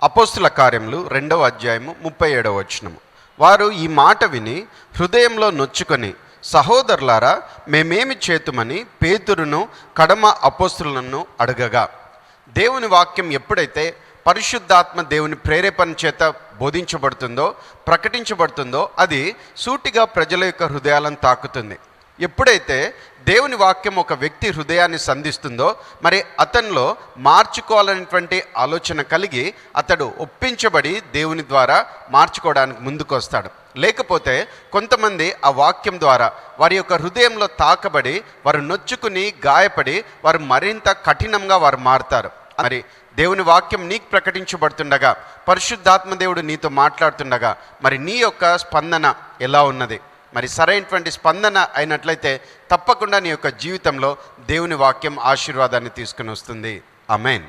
అపోస్తుల కార్యములు 2వ అధ్యాయము 37వ వచనము. వారు ఈ మాట విని హృదయంలో నొచ్చుకొని, సహోదరులారా, మేమేమి చేతుమని పేతురును కడమ అపోస్తులను అడగగా, దేవుని వాక్యం ఎప్పుడైతే పరిశుద్ధాత్మ దేవుని ప్రేరేపణ చేత బోధించబడుతుందో, ప్రకటించబడుతుందో, అది సూటిగా ప్రజల యొక్క హృదయాలను తాకుతుంది. ఎప్పుడైతే దేవుని వాక్యం ఒక వ్యక్తి హృదయాన్ని సంధిస్తుందో, మరి అతనిలో మార్చుకోవాలనేటువంటి ఆలోచన కలిగి అతడు ఒప్పించబడి దేవుని ద్వారా మార్చుకోవడానికి ముందుకు వస్తాడు. లేకపోతే కొంతమంది ఆ వాక్యం ద్వారా వారి యొక్క హృదయంలో తాకబడి వారు నొచ్చుకుని గాయపడి వారు మరింత కఠినంగా వారు మారుతారు. మరి దేవుని వాక్యం నీకు ప్రకటించబడుతుండగా, పరిశుద్ధాత్మ దేవుడు నీతో మాట్లాడుతుండగా, మరి నీ యొక్క స్పందన ఎలా ఉన్నది? మరి సరైనటువంటి స్పందన అయినట్లయితే తప్పకుండా నీ యొక్క జీవితంలో దేవుని వాక్యం ఆశీర్వాదాన్ని తీసుకుని వస్తుంది. ఆమేన్.